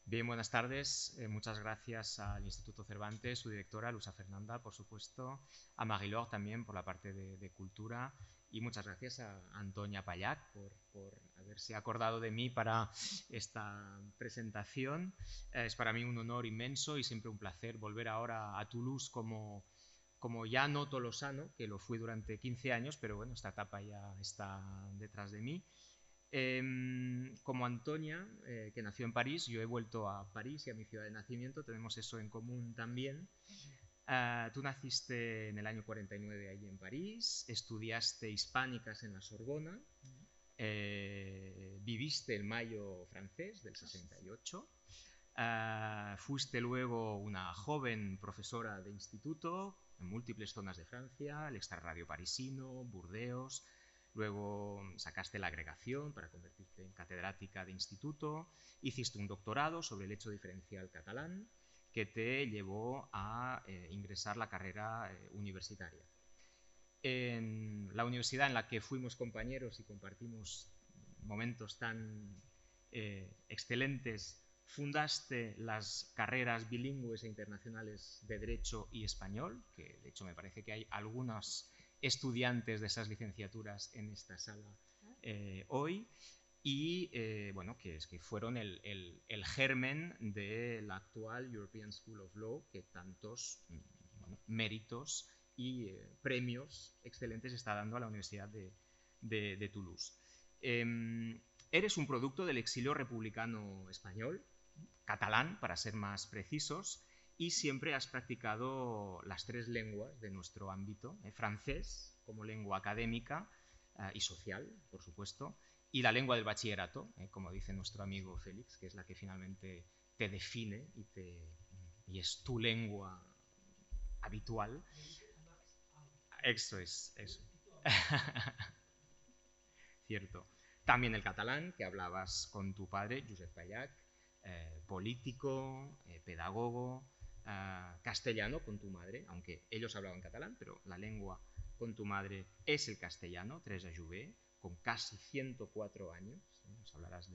Bien, buenas tardes. Muchas gracias al Instituto Cervantes, su directora, Luisa Fernanda, por supuesto, a Marie-Laure también por la parte de cultura y muchas gracias a Antonia Pallac por haberse acordado de mí para esta presentación. Es para mí un honor inmenso y siempre un placer volver ahora a Toulouse como ya no tolosano, que lo fui durante 15 años, pero bueno, esta etapa ya está detrás de mí. Como Antonia, que nació en París, yo he vuelto a París y a mi ciudad de nacimiento, tenemos eso en común también. Tú naciste en el año 49 allí en París, estudiaste hispánicas en la Sorbona, viviste el Mayo francés del 68, fuiste luego una joven profesora de instituto en múltiples zonas de Francia, el extrarradio parisino, Burdeos. Luego sacaste la agregación para convertirte en catedrática de instituto. Hiciste un doctorado sobre el hecho diferencial catalán que te llevó a ingresar la carrera universitaria. En la universidad en la que fuimos compañeros y compartimos momentos tan excelentes, fundaste las carreras bilingües e internacionales de Derecho y Español, que de hecho me parece que hay algunos estudiantes de esas licenciaturas en esta sala hoy, y bueno, que fueron el germen de la actual European School of Law, que tantos bueno, méritos y premios excelentes está dando a la Universidad de Toulouse. Eres un producto del exilio republicano español, catalán para ser más precisos, y siempre has practicado las tres lenguas de nuestro ámbito, francés como lengua académica y social, por supuesto, y la lengua del bachillerato, como dice nuestro amigo Félix, que es la que finalmente te define y es tu lengua habitual. Eso es, eso. Cierto. También el catalán, que hablabas con tu padre, Josep Pallac, político, pedagogo, castellano con tu madre, aunque ellos hablaban catalán, pero la lengua con tu madre es el castellano, Teresa Jouvet, con casi 104 años, nos hablarás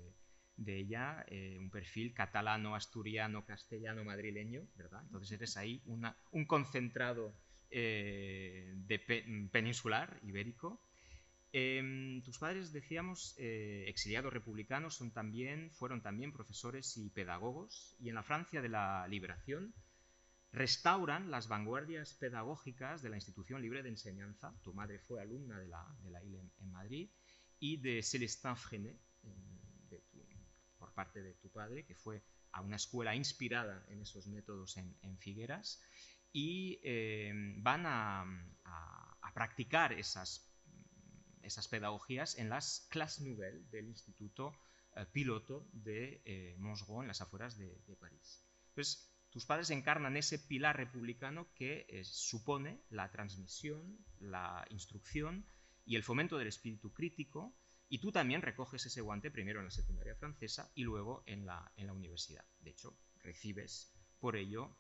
de ella, un perfil catalano, asturiano, castellano, madrileño, ¿verdad? Entonces eres ahí un concentrado peninsular, ibérico. Tus padres, decíamos, exiliados republicanos, fueron también profesores y pedagogos, y en la Francia de la Liberación restauran las vanguardias pedagógicas de la Institución Libre de Enseñanza. Tu madre fue alumna de la ILE en Madrid, y de Célestin Freinet, por parte de tu padre, que fue a una escuela inspirada en esos métodos en Figueras, y van a practicar esas pedagogías en las classes nouvelles del Instituto Piloto de Montgeron, en las afueras de París. Entonces, tus padres encarnan ese pilar republicano que supone la transmisión, la instrucción y el fomento del espíritu crítico, y tú también recoges ese guante primero en la secundaria francesa y luego en la universidad. De hecho, recibes por ello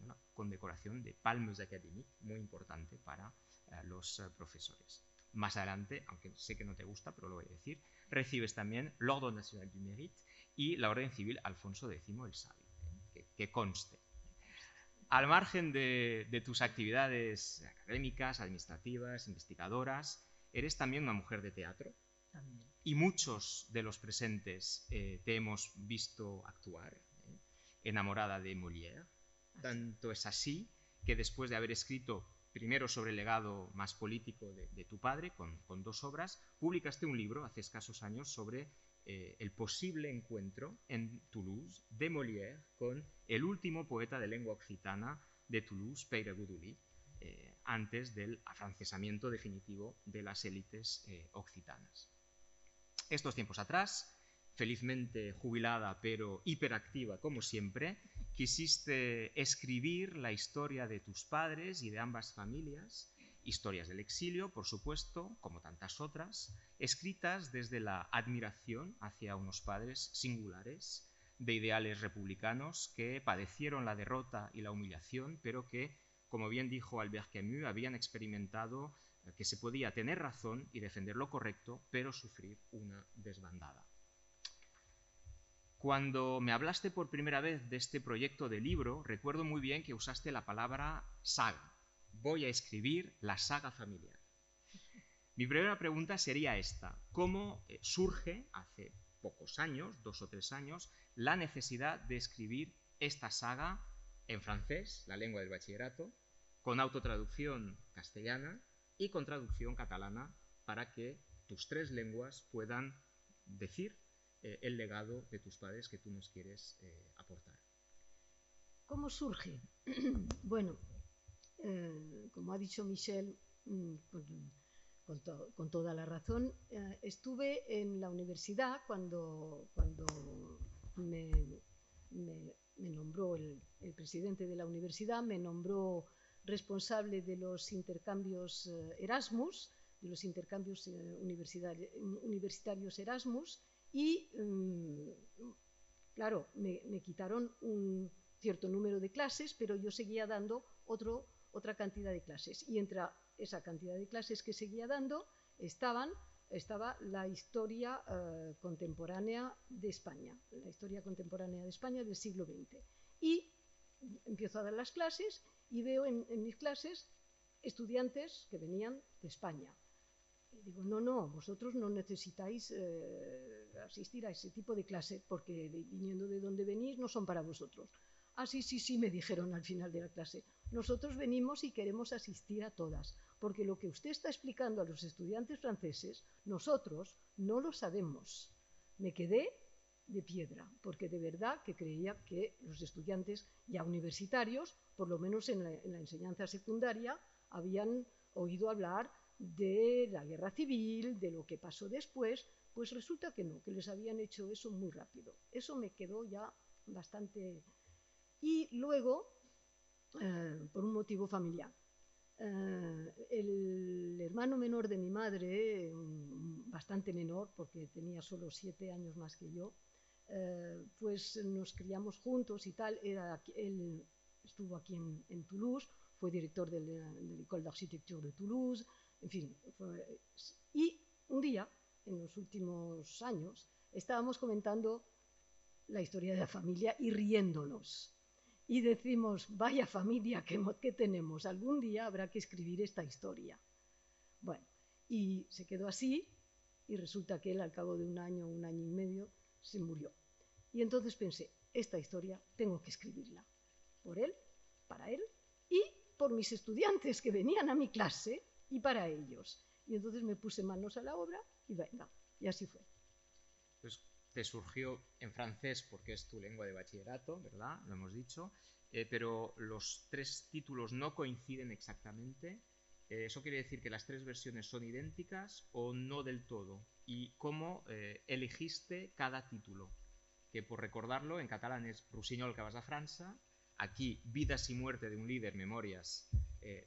la condecoración de Palmes Académiques, muy importante para los profesores. Más adelante, aunque sé que no te gusta, pero lo voy a decir, recibes también l'Ordre National du Mérite y la Orden Civil Alfonso X el Sabio, que conste. Al margen de tus actividades académicas, administrativas, investigadoras, eres también una mujer de teatro. También. Y muchos de los presentes te hemos visto actuar, enamorada de Molière. Tanto es así que después de haber escrito primero sobre el legado más político de tu padre, con dos obras, publicaste un libro hace escasos años sobre el posible encuentro en Toulouse de Molière con el último poeta de lengua occitana de Toulouse, Pere Guduli, antes del afrancesamiento definitivo de las élites occitanas. Estos tiempos atrás, felizmente jubilada pero hiperactiva como siempre, quisiste escribir la historia de tus padres y de ambas familias, historias del exilio, por supuesto, como tantas otras, escritas desde la admiración hacia unos padres singulares, de ideales republicanos que padecieron la derrota y la humillación, pero que, como bien dijo Albert Camus, habían experimentado que se podía tener razón y defender lo correcto, pero sufrir una desbandada. Cuando me hablaste por primera vez de este proyecto de libro, recuerdo muy bien que usaste la palabra saga. Voy a escribir la saga familiar. Mi primera pregunta sería esta. ¿Cómo surge, hace pocos años, 2 o 3 años, la necesidad de escribir esta saga en francés, la lengua del bachillerato, con autotraducción castellana y con traducción catalana para que tus 3 lenguas puedan decir el legado de tus padres que tú nos quieres aportar? ¿Cómo surge? Bueno, como ha dicho Michel, con toda la razón, estuve en la universidad cuando me, me nombró el presidente de la universidad, me nombró responsable de los intercambios Erasmus, de los intercambios universitarios Erasmus, y claro, me quitaron un cierto número de clases, pero yo seguía dando otra cantidad de clases. Y entre esa cantidad de clases que seguía dando estaba la historia contemporánea de España, la historia contemporánea de España del siglo XX. Y empiezo a dar las clases y veo en mis clases estudiantes que venían de España. Y digo, no, vosotros no necesitáis asistir a ese tipo de clase porque viniendo de donde venís no son para vosotros. Ah, sí, me dijeron al final de la clase. Nosotros venimos y queremos asistir a todas, porque lo que usted está explicando a los estudiantes franceses, nosotros no lo sabemos. Me quedé de piedra, porque de verdad que creía que los estudiantes ya universitarios, por lo menos en la enseñanza secundaria, habían oído hablar de la guerra civil, de lo que pasó después, pues resulta que no, que les habían hecho eso muy rápido. Eso me quedó ya bastante... Y luego, por un motivo familiar, el hermano menor de mi madre, bastante menor, porque tenía solo 7 años más que yo, pues nos criamos juntos y tal. Él estuvo aquí en Toulouse, fue director de l'École d'Architecture de Toulouse, en fin. Y un día, en los últimos años, estábamos comentando la historia de la familia y riéndonos. Y decimos, vaya familia que tenemos, algún día habrá que escribir esta historia. Bueno, y se quedó así, y resulta que él al cabo de un año y medio, se murió. Y entonces pensé, esta historia tengo que escribirla, por él, para él, y por mis estudiantes que venían a mi clase, y para ellos. Y entonces me puse manos a la obra, y venga, y así fue. Pues te surgió en francés porque es tu lengua de bachillerato, ¿verdad? Lo hemos dicho. Pero los 3 títulos no coinciden exactamente. ¿Eso quiere decir que las 3 versiones son idénticas o no del todo? ¿Y cómo elegiste cada título? Que por recordarlo, en catalán es Rossinyol que vas a França, aquí Vidas y muerte de un líder, memorias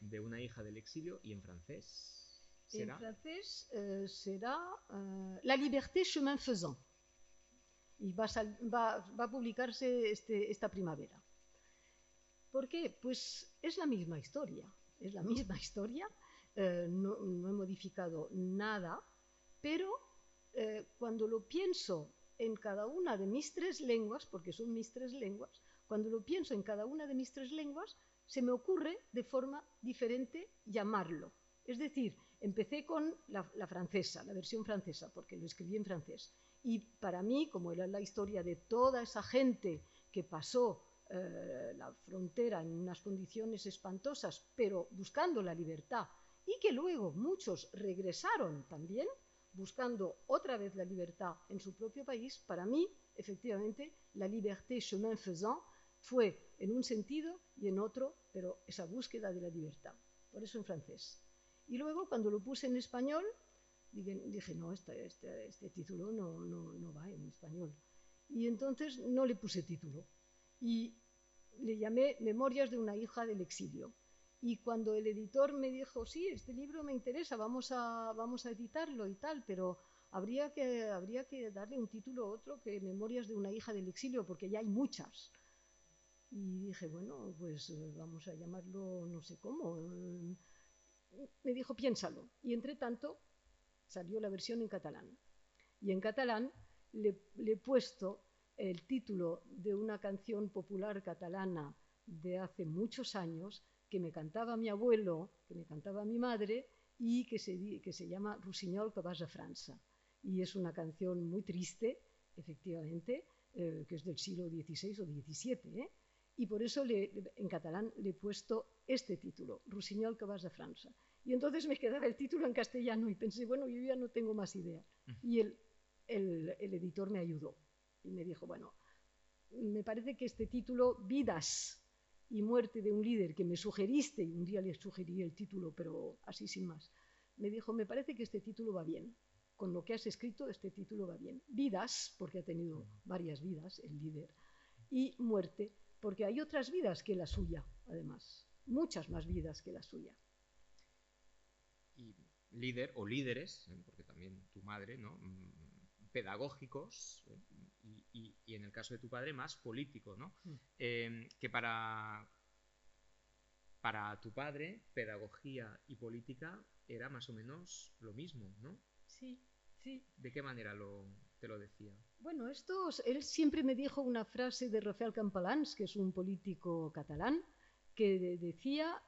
de una hija del exilio, y en francés ¿será? En francés será La liberté chemin faisant. Y va a publicarse esta primavera. ¿Por qué? Pues es la misma historia, no he modificado nada, pero cuando lo pienso en cada una de mis 3 lenguas, porque son mis 3 lenguas, cuando lo pienso en cada una de mis 3 lenguas, se me ocurre de forma diferente llamarlo. Es decir, empecé con la francesa, la versión francesa, porque lo escribí en francés. Y para mí, como era la historia de toda esa gente que pasó la frontera en unas condiciones espantosas, pero buscando la libertad, y que luego muchos regresaron también, buscando otra vez la libertad en su propio país, para mí, efectivamente, la liberté chemin faisant fue en un sentido y en otro, pero esa búsqueda de la libertad. Por eso en francés. Y luego, cuando lo puse en español, dije no, este título no va en español. Y entonces no le puse título. Y le llamé Memorias de una hija del exilio. Y cuando el editor me dijo, sí, este libro me interesa, vamos a editarlo y tal, pero habría que darle un título a otro que Memorias de una hija del exilio, porque ya hay muchas. Y dije, bueno, pues vamos a llamarlo no sé cómo. Me dijo, piénsalo. Y entre tanto salió la versión en catalán. Y en catalán le he puesto el título de una canción popular catalana de hace muchos años que me cantaba mi abuelo, que me cantaba mi madre y que se llama Rossinyol que vas a França. Y es una canción muy triste, efectivamente, que es del siglo XVI o XVII, ¿eh? Y por eso en catalán le he puesto este título, Rossinyol que vas a França. Y entonces me quedaba el título en castellano y pensé, bueno, yo ya no tengo más idea. Y el editor me ayudó y me dijo, bueno, me parece que este título, Vidas y muerte de un líder, que me sugeriste, y un día le sugerí el título, pero así sin más, me dijo, me parece que este título va bien. Con lo que has escrito, este título va bien. Vidas, porque ha tenido varias vidas, el líder, y muerte, porque hay otras vidas que la suya, además, muchas más vidas que la suya. Y líder o líderes, porque también tu madre, ¿no? Pedagógicos, y en el caso de tu padre más político, ¿no? Que para tu padre pedagogía y política era más o menos lo mismo, ¿no? Sí, sí. ¿De qué manera te lo decía? Bueno, él siempre me dijo una frase de Rafael Campalans, que es un político catalán, que decía,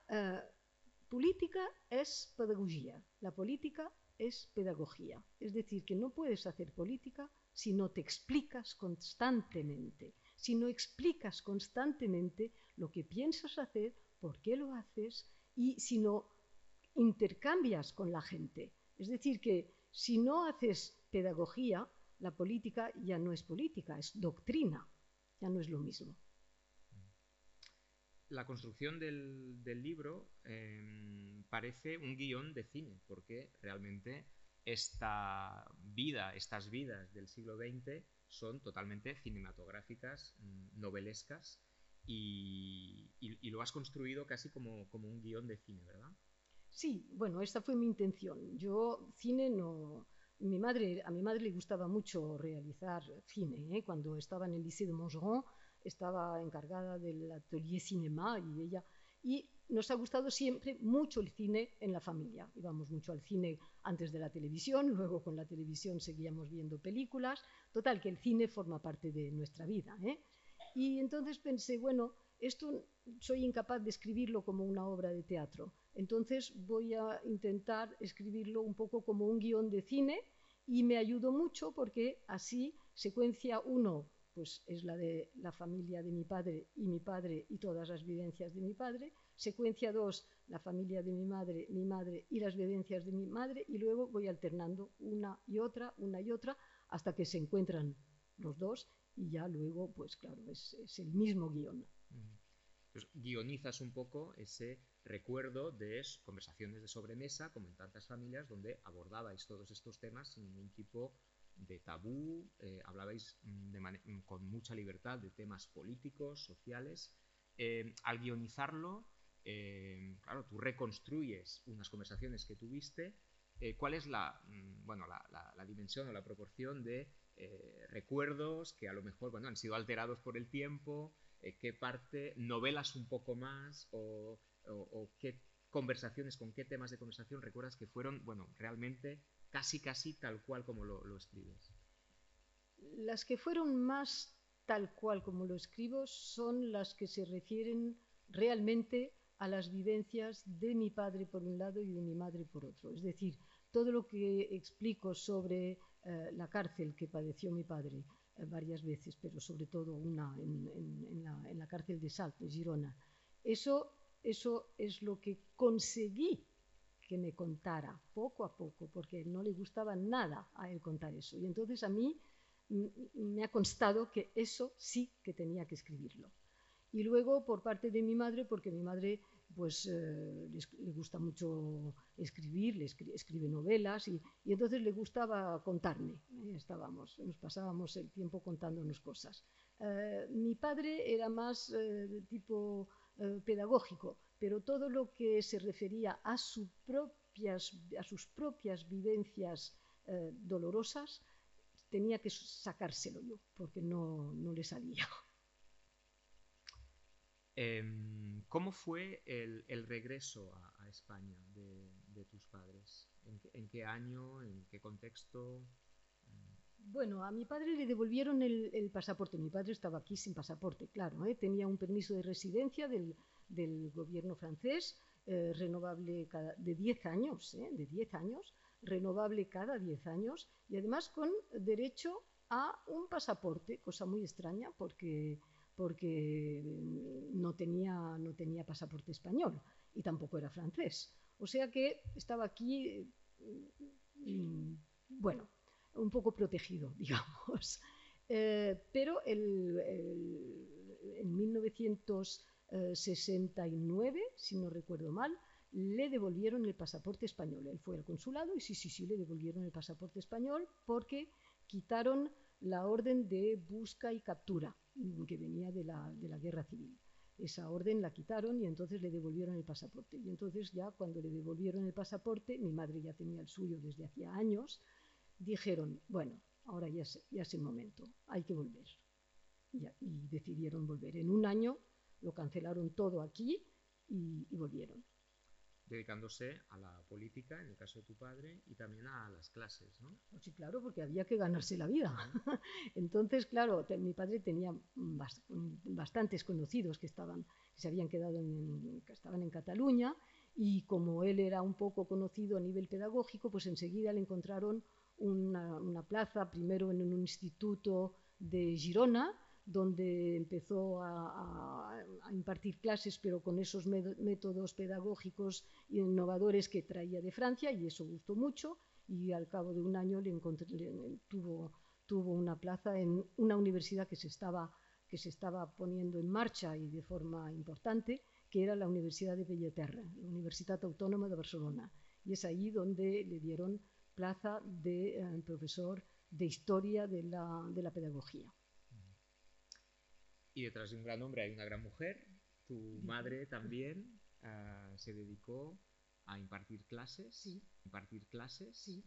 política es pedagogía, la política es pedagogía. Es decir, que no puedes hacer política si no te explicas constantemente, si no explicas constantemente lo que piensas hacer, por qué lo haces, y si no intercambias con la gente. Es decir, que si no haces pedagogía, la política ya no es política, es doctrina, ya no es lo mismo. La construcción del libro parece un guión de cine, porque realmente estas vidas del siglo XX son totalmente cinematográficas, novelescas, y lo has construido casi como un guión de cine, ¿verdad? Sí, bueno, esta fue mi intención. Yo cine no... A mi madre le gustaba mucho realizar cine, ¿eh? Cuando estaba en el Lycée de Montgeron estaba encargada del atelier cinema y nos ha gustado siempre mucho el cine en la familia. Íbamos mucho al cine antes de la televisión, luego con la televisión seguíamos viendo películas. Total, que el cine forma parte de nuestra vida, ¿eh? Y entonces pensé, bueno, esto soy incapaz de escribirlo como una obra de teatro. Entonces voy a intentar escribirlo un poco como un guión de cine y me ayudó mucho porque así secuencia 1 pues es la de la familia de mi padre y todas las vivencias de mi padre, secuencia 2 la familia de mi madre y las vivencias de mi madre, y luego voy alternando una y otra hasta que se encuentran los dos y ya luego pues claro es el mismo guión. Entonces, guionizas un poco ese recuerdo de conversaciones de sobremesa, como en tantas familias, donde abordabais todos estos temas sin ningún tipo de tabú, hablabais con mucha libertad de temas políticos, sociales. Al guionizarlo, claro, tú reconstruyes unas conversaciones que tuviste. ¿Cuál es la dimensión o la proporción de recuerdos que a lo mejor han sido alterados por el tiempo? ¿Qué parte novelas un poco más o qué conversaciones, con qué temas de conversación recuerdas que fueron, realmente casi tal cual como lo escribes? Las que fueron más tal cual como lo escribo son las que se refieren realmente a las vivencias de mi padre por un lado y de mi madre por otro. Es decir, todo lo que explico sobre la cárcel que padeció mi padre varias veces, pero sobre todo una en la cárcel de Salt, de Girona. Eso es lo que conseguí que me contara poco a poco, porque no le gustaba nada a él contar eso. Y entonces a mí me ha constado que eso sí que tenía que escribirlo. Y luego por parte de mi madre, porque mi madre pues le gusta mucho escribir, escribe novelas y entonces le gustaba contarme. Nos pasábamos el tiempo contándonos cosas. Mi padre era más de tipo pedagógico, pero todo lo que se refería a sus propias vivencias dolorosas tenía que sacárselo yo, porque no le salía. ¿Cómo fue el regreso a España de tus padres? ¿En qué año? ¿En qué contexto? Bueno, a mi padre le devolvieron el pasaporte. Mi padre estaba aquí sin pasaporte, claro, ¿eh? Tenía un permiso de residencia del gobierno francés, renovable de 10 años, de 10 años, renovable cada 10 años, y además con derecho a un pasaporte, cosa muy extraña porque no tenía pasaporte español y tampoco era francés. O sea que estaba aquí, bueno, un poco protegido, digamos. Pero en 1969, si no recuerdo mal, le devolvieron el pasaporte español. Él fue al consulado y sí, le devolvieron el pasaporte español porque quitaron la orden de busca y captura que venía de la guerra civil. Esa orden la quitaron y entonces le devolvieron el pasaporte. Y entonces ya cuando le devolvieron el pasaporte, mi madre ya tenía el suyo desde hacía años, dijeron, bueno, ahora ya es el momento, hay que volver. Y decidieron volver. En un año lo cancelaron todo aquí y volvieron. Dedicándose a la política, en el caso de tu padre, y también a las clases, ¿no? Pues sí, claro, porque había que ganarse la vida. Entonces, claro, mi padre tenía bastantes conocidos que se habían quedado que estaban en Cataluña, y como él era un poco conocido a nivel pedagógico, pues enseguida le encontraron una plaza, primero en un instituto de Girona, donde empezó a impartir clases, pero con esos métodos pedagógicos innovadores que traía de Francia, y eso gustó mucho, y al cabo de un año tuvo una plaza en una universidad que se estaba poniendo en marcha y de forma importante, que era la Universidad de Belleterra, la Universitat Autónoma de Barcelona. Y es allí donde le dieron plaza de profesor de historia de la pedagogía. Y detrás de un gran hombre hay una gran mujer. Tu madre también se dedicó a impartir clases. Sí. Impartir clases. Sí.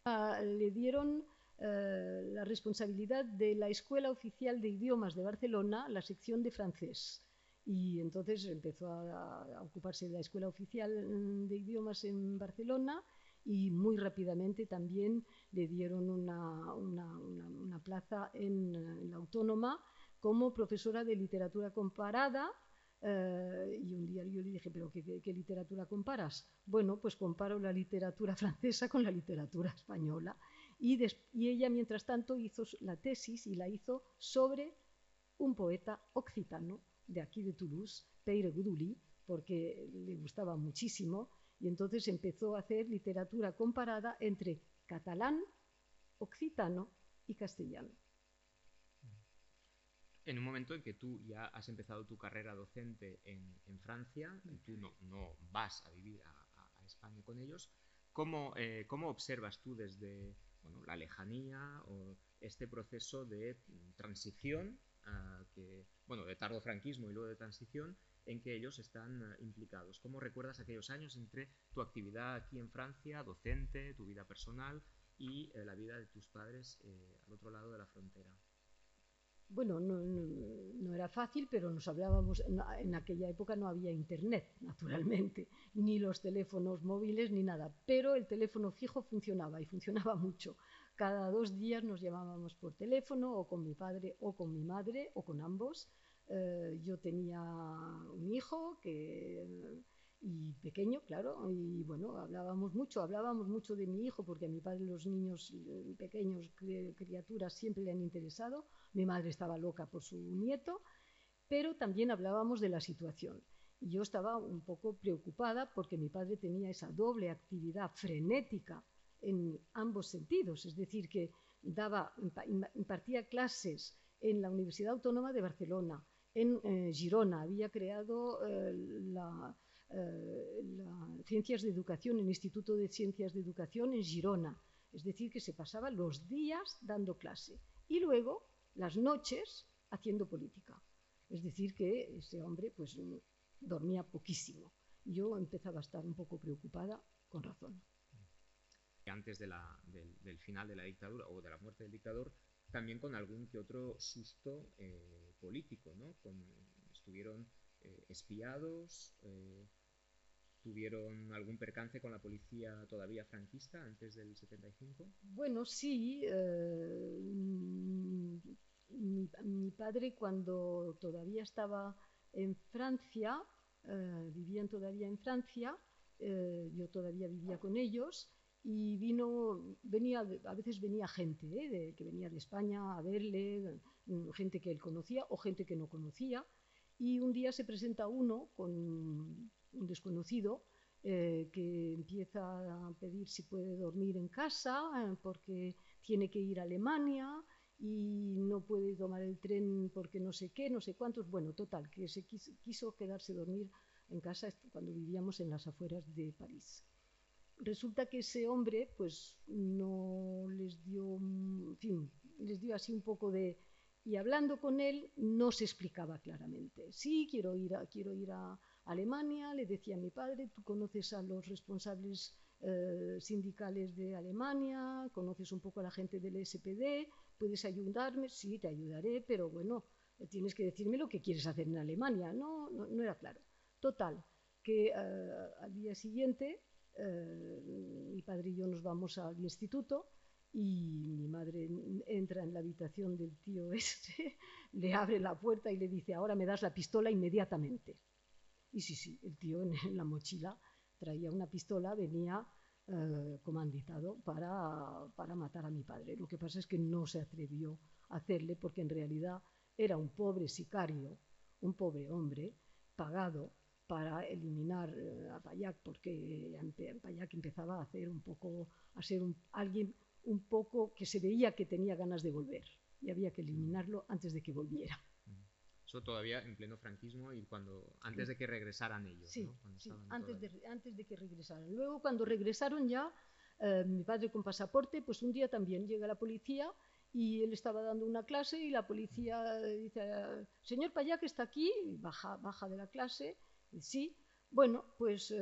Le dieron la responsabilidad de la Escuela Oficial de Idiomas de Barcelona, la sección de francés. Y entonces empezó a ocuparse de la Escuela Oficial de Idiomas en Barcelona, y muy rápidamente también le dieron una plaza en la Autónoma como profesora de literatura comparada. Y un día yo le dije, ¿pero qué literatura comparas? Bueno, pues comparo la literatura francesa con la literatura española. Y ella, mientras tanto, hizo la tesis, y la hizo sobre un poeta occitano de aquí de Toulouse, Pere Guduli, porque le gustaba muchísimo, y entonces empezó a hacer literatura comparada entre catalán, occitano y castellano. En un momento en que tú ya has empezado tu carrera docente en Francia y tú no vas a vivir a España con ellos, ¿cómo observas tú desde la lejanía o este proceso de transición, de tardofranquismo y luego de transición, en que ellos están implicados? ¿Cómo recuerdas aquellos años entre tu actividad aquí en Francia, docente, tu vida personal y la vida de tus padres al otro lado de la frontera? Bueno, no era fácil, pero nos hablábamos. En aquella época no había internet, naturalmente, ni los teléfonos móviles ni nada, pero el teléfono fijo funcionaba, y funcionaba mucho. Cada 2 días nos llamábamos por teléfono, o con mi padre o con mi madre o con ambos. Yo tenía un hijo y pequeño, claro, y bueno, hablábamos mucho de mi hijo, porque a mi padre los niños pequeños, criaturas, siempre le han interesado. Mi madre estaba loca por su nieto, pero también hablábamos de la situación. Y yo estaba un poco preocupada porque mi padre tenía esa doble actividad frenética en ambos sentidos, es decir, que impartía clases en la Universidad Autónoma de Barcelona, en Girona, había creado Ciencias de Educación, el Instituto de Ciencias de Educación en Girona, es decir, que se pasaba los días dando clase y luego las noches haciendo política. Es decir, que ese hombre pues dormía poquísimo. Yo empezaba a estar un poco preocupada, con razón. Antes del final de la dictadura o de la muerte del dictador, también con algún que otro susto político, ¿no? Estuvieron espiados. ¿Tuvieron algún percance con la policía todavía franquista antes del 75? Bueno, sí. Mi padre, cuando todavía estaba en Francia, vivían todavía en Francia, yo todavía vivía con ellos, y a veces venía gente, que venía de España a verle, gente que él conocía o gente que no conocía, y un día se presenta uno con un desconocido, que empieza a pedir si puede dormir en casa, porque tiene que ir a Alemania y no puede tomar el tren porque no sé qué, no sé cuántos. Bueno, total, que se quiso quedarse dormir en casa cuando vivíamos en las afueras de París. Resulta que ese hombre pues no les dio, en fin, les dio así un poco de... Y hablando con él no se explicaba claramente. Sí, quiero ir a Alemania, le decía a mi padre, tú conoces a los responsables sindicales de Alemania, conoces un poco a la gente del SPD, puedes ayudarme, sí, te ayudaré, pero bueno, tienes que decirme lo que quieres hacer en Alemania. No era claro. Total, que al día siguiente mi padre y yo nos vamos al instituto y mi madre entra en la habitación del tío ese, le abre la puerta y le dice, ahora me das la pistola inmediatamente. Y sí, el tío en la mochila traía una pistola, venía comanditado para matar a mi padre. Lo que pasa es que no se atrevió a hacerle porque en realidad era un pobre sicario, un pobre hombre pagado para eliminar a Payac, porque Payac empezaba a ser alguien un poco que se veía que tenía ganas de volver y había que eliminarlo antes de que volviera. Eso todavía en pleno franquismo y antes de que regresaran ellos, sí, ¿no? Sí, antes de que regresaran. Luego, cuando regresaron ya, mi padre con pasaporte, pues un día también llega la policía y él estaba dando una clase y la policía dice, señor Payac está aquí, y baja de la clase, y sí, bueno, pues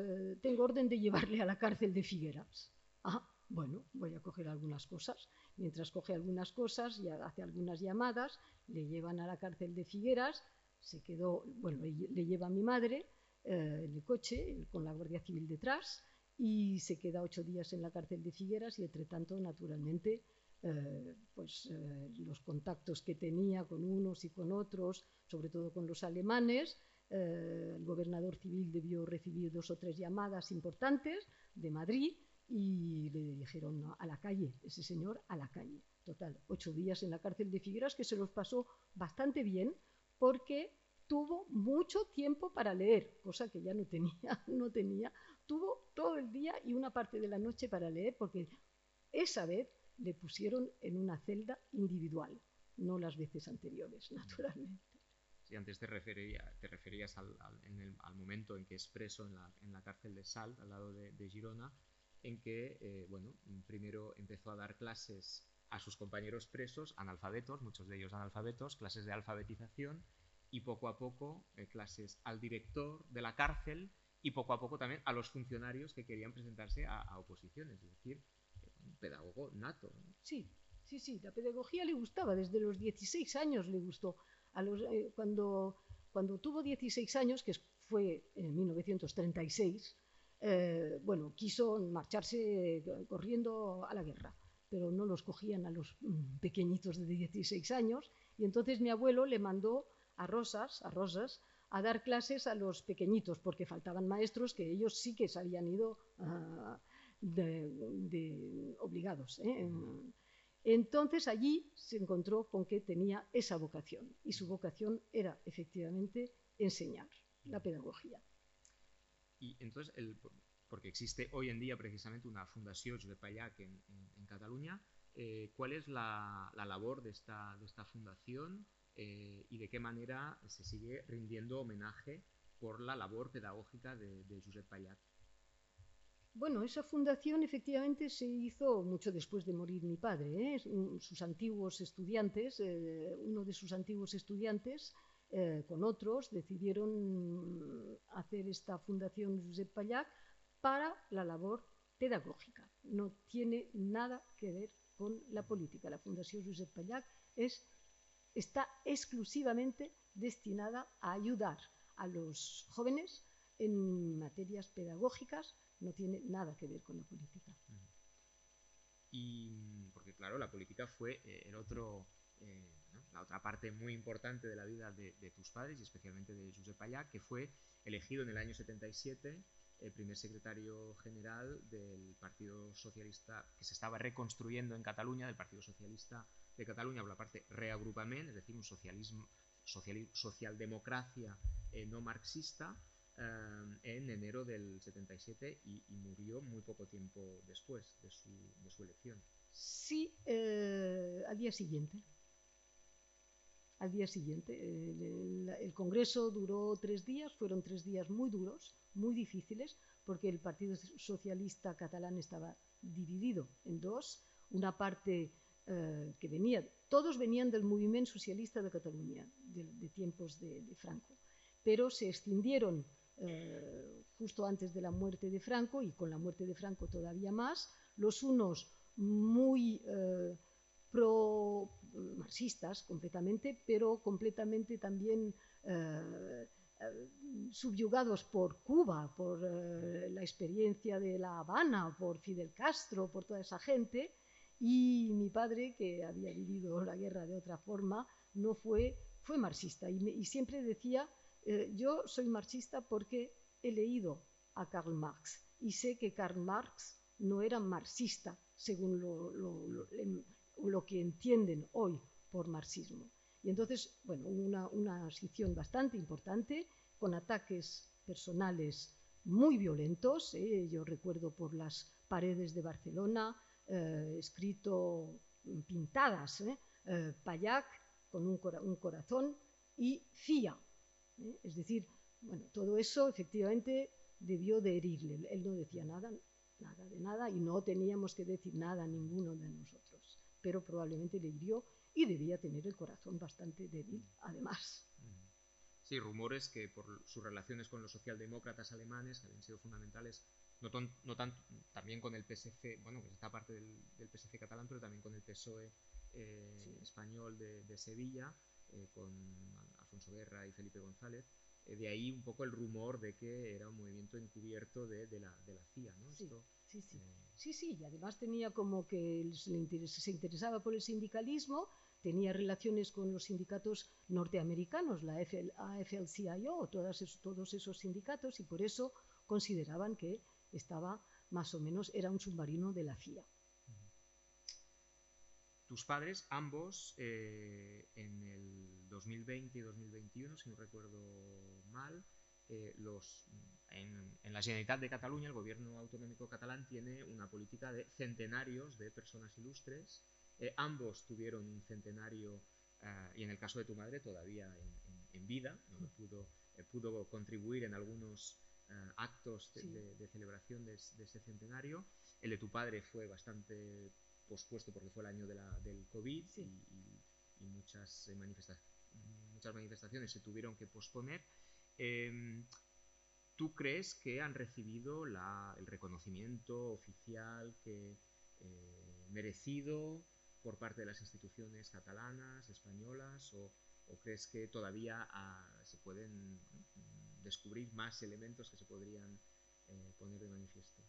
tengo orden de llevarle a la cárcel de Figueras. Ah, bueno, voy a coger algunas cosas. Mientras coge algunas cosas y hace algunas llamadas, le llevan a la cárcel de Figueras, le lleva a mi madre en el coche con la Guardia Civil detrás y se queda 8 días en la cárcel de Figueras y entre tanto, naturalmente, los contactos que tenía con unos y con otros, sobre todo con los alemanes, el gobernador civil debió recibir 2 o 3 llamadas importantes de Madrid y le dijeron a la calle, ese señor a la calle. Total, 8 días en la cárcel de Figueras, que se los pasó bastante bien porque tuvo mucho tiempo para leer, cosa que ya no tenía. Tuvo todo el día y una parte de la noche para leer porque esa vez le pusieron en una celda individual, no las veces anteriores, naturalmente. Sí, antes te referías al momento en que es preso en la cárcel de Salt, al lado de Girona, en que, primero empezó a dar clases a sus compañeros presos, analfabetos, muchos de ellos analfabetos, clases de alfabetización, y poco a poco clases al director de la cárcel y poco a poco también a los funcionarios que querían presentarse a oposiciones, es decir, un pedagogo nato, ¿no? Sí, la pedagogía le gustaba, desde los 16 años le gustó. Cuando tuvo 16 años, que fue en 1936, quiso marcharse corriendo a la guerra, pero no los cogían a los pequeñitos de 16 años, y entonces mi abuelo le mandó a Rosas a dar clases a los pequeñitos, porque faltaban maestros que ellos sí que se habían ido obligados. Entonces allí se encontró con que tenía esa vocación, y su vocación era efectivamente enseñar la pedagogía. Y entonces, porque existe hoy en día precisamente una Fundació Josep Pallach en Cataluña, ¿cuál es la labor de esta fundación y de qué manera se sigue rindiendo homenaje por la labor pedagógica de Josep Pallach? Bueno, esa fundación efectivamente se hizo mucho después de morir mi padre, ¿eh? Sus antiguos estudiantes, uno de sus antiguos estudiantes, con otros, decidieron hacer esta fundación Josep Pallach para la labor pedagógica. No tiene nada que ver con la política. La Fundación Josep Pallach está exclusivamente destinada a ayudar a los jóvenes en materias pedagógicas no tiene nada que ver con la política. Y porque claro, la política fue ¿no? La otra parte muy importante de la vida de tus padres y especialmente de Josep Pallach, que fue elegido en el año 77 el primer secretario general del Partido Socialista que se estaba reconstruyendo en Cataluña, del Partido Socialista de Cataluña, por la parte reagrupament, es decir, un socialdemocracia no marxista, en enero del 77 y murió muy poco tiempo después de su elección. Sí, al día siguiente. Al día siguiente. El Congreso duró 3 días, fueron 3 días muy duros, muy difíciles, porque el Partido Socialista catalán estaba dividido en dos. Una parte que venía, todos venían del movimiento socialista de Cataluña, de tiempos de Franco, pero se escindieron justo antes de la muerte de Franco y con la muerte de Franco todavía más, los unos muy pro-marxistas completamente, pero completamente también subyugados por Cuba, por la experiencia de La Habana, por Fidel Castro, por toda esa gente, y mi padre, que había vivido la guerra de otra forma, no fue marxista, y siempre decía, yo soy marxista porque he leído a Karl Marx, y sé que Karl Marx no era marxista, según lo que entienden hoy por marxismo. Y entonces, bueno, una sección bastante importante, con ataques personales muy violentos. Yo recuerdo por las paredes de Barcelona, escrito, pintadas, Pallach con un corazón y CIA. Es decir, bueno, todo eso efectivamente debió de herirle. Él no decía nada de nada y no teníamos que decir nada a ninguno de nosotros, pero probablemente le hirió y debía tener el corazón bastante débil, además. Sí, rumores que por sus relaciones con los socialdemócratas alemanes, que habían sido fundamentales, no tanto también con el PSC, bueno, que está parte del PSC catalán, pero también con el PSOE sí, español de Sevilla, con Alfonso Guerra y Felipe González. De ahí un poco el rumor de que era un movimiento encubierto de la CIA, ¿no? Sí, Esto, sí, y además tenía como que se interesaba por el sindicalismo, tenía relaciones con los sindicatos norteamericanos, la AFL-CIO, todos esos sindicatos, y por eso consideraban que estaba más o menos, era un submarino de la CIA. Tus padres, ambos, en el 2020 y 2021, si no recuerdo mal, en la Generalitat de Cataluña, el gobierno autonómico catalán tiene una política de centenarios de personas ilustres. Ambos tuvieron un centenario, y en el caso de tu madre todavía en vida, ¿no? Pudo contribuir en algunos actos de celebración de ese centenario. El de tu padre fue bastante pospuesto porque fue el año del COVID, sí, y muchas manifestaciones se tuvieron que posponer. ¿Tú crees que han recibido el reconocimiento oficial que merecido por parte de las instituciones catalanas, españolas, o crees que todavía se pueden descubrir más elementos que se podrían poner de manifiesto?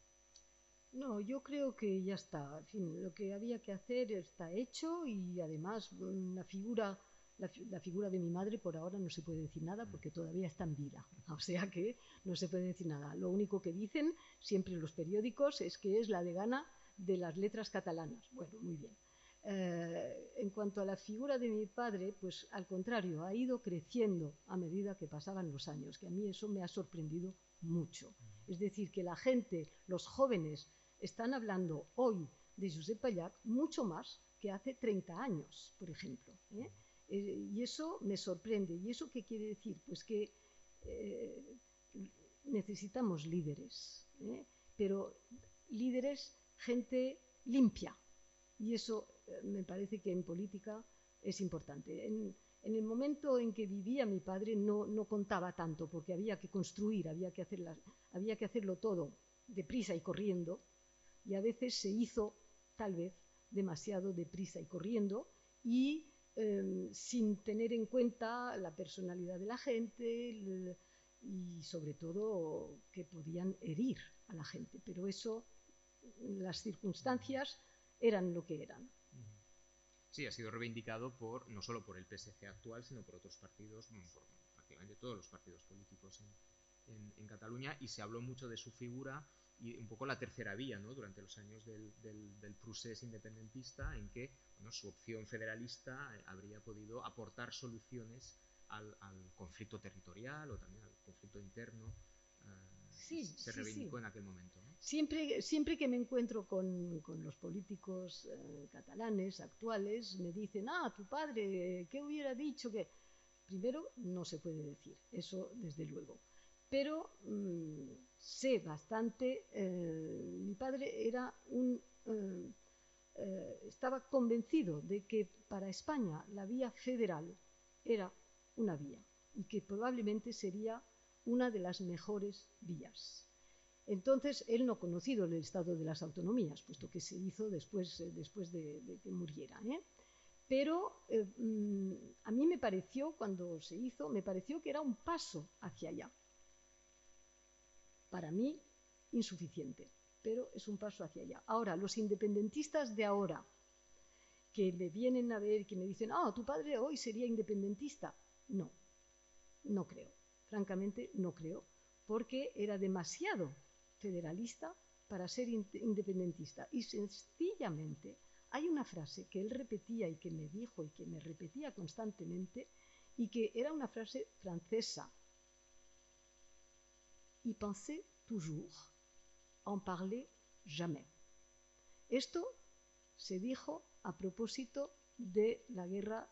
No, yo creo que ya está. En fin, lo que había que hacer está hecho y además la figura de mi madre por ahora no se puede decir nada porque todavía está en vida. O sea que no se puede decir nada. Lo único que dicen siempre los periódicos es que es la decana de las letras catalanas. Bueno, muy bien. En cuanto a la figura de mi padre, pues al contrario, ha ido creciendo a medida que pasaban los años, que a mí eso me ha sorprendido mucho. Es decir, que la gente, los jóvenes, están hablando hoy de Josep Pallach mucho más que hace 30 años, por ejemplo. Y eso me sorprende. ¿Y eso qué quiere decir? Pues que necesitamos líderes, pero líderes, gente limpia. Y eso me parece que en política es importante. En el momento en que vivía mi padre no contaba tanto porque había que construir, había que hacerlo todo deprisa y corriendo, y a veces se hizo tal vez demasiado deprisa y corriendo y sin tener en cuenta la personalidad de la gente, y sobre todo que podían herir a la gente, pero eso, las circunstancias eran lo que eran. Sí, ha sido reivindicado no solo por el PSG actual, sino por otros partidos, por prácticamente todos los partidos políticos en Cataluña, y se habló mucho de su figura y un poco la tercera vía, ¿no? Durante los años del procés independentista, en que, bueno, su opción federalista habría podido aportar soluciones al conflicto territorial o también al conflicto interno. Se reivindicó en aquel momento, ¿no? Siempre que me encuentro con los políticos catalanes actuales, me dicen, tu padre, ¿qué hubiera dicho? Que primero, no se puede decir, eso desde luego. Pero sé bastante, mi padre era estaba convencido de que para España la vía federal era una vía y que probablemente sería una de las mejores vías. Entonces, él no ha conocido el estado de las autonomías, puesto que se hizo después de que muriera, Pero a mí me pareció, cuando se hizo, me pareció que era un paso hacia allá. Para mí, insuficiente, pero es un paso hacia allá. Ahora, los independentistas de ahora, que me vienen a ver, que me dicen, tu padre hoy sería independentista. No, no creo. Francamente, no creo, porque era demasiado federalista para ser independentista. Y sencillamente hay una frase que él repetía y que me dijo y que me repetía constantemente y que era una frase francesa. Y pensez toujours, en parler jamais. Esto se dijo a propósito de la guerra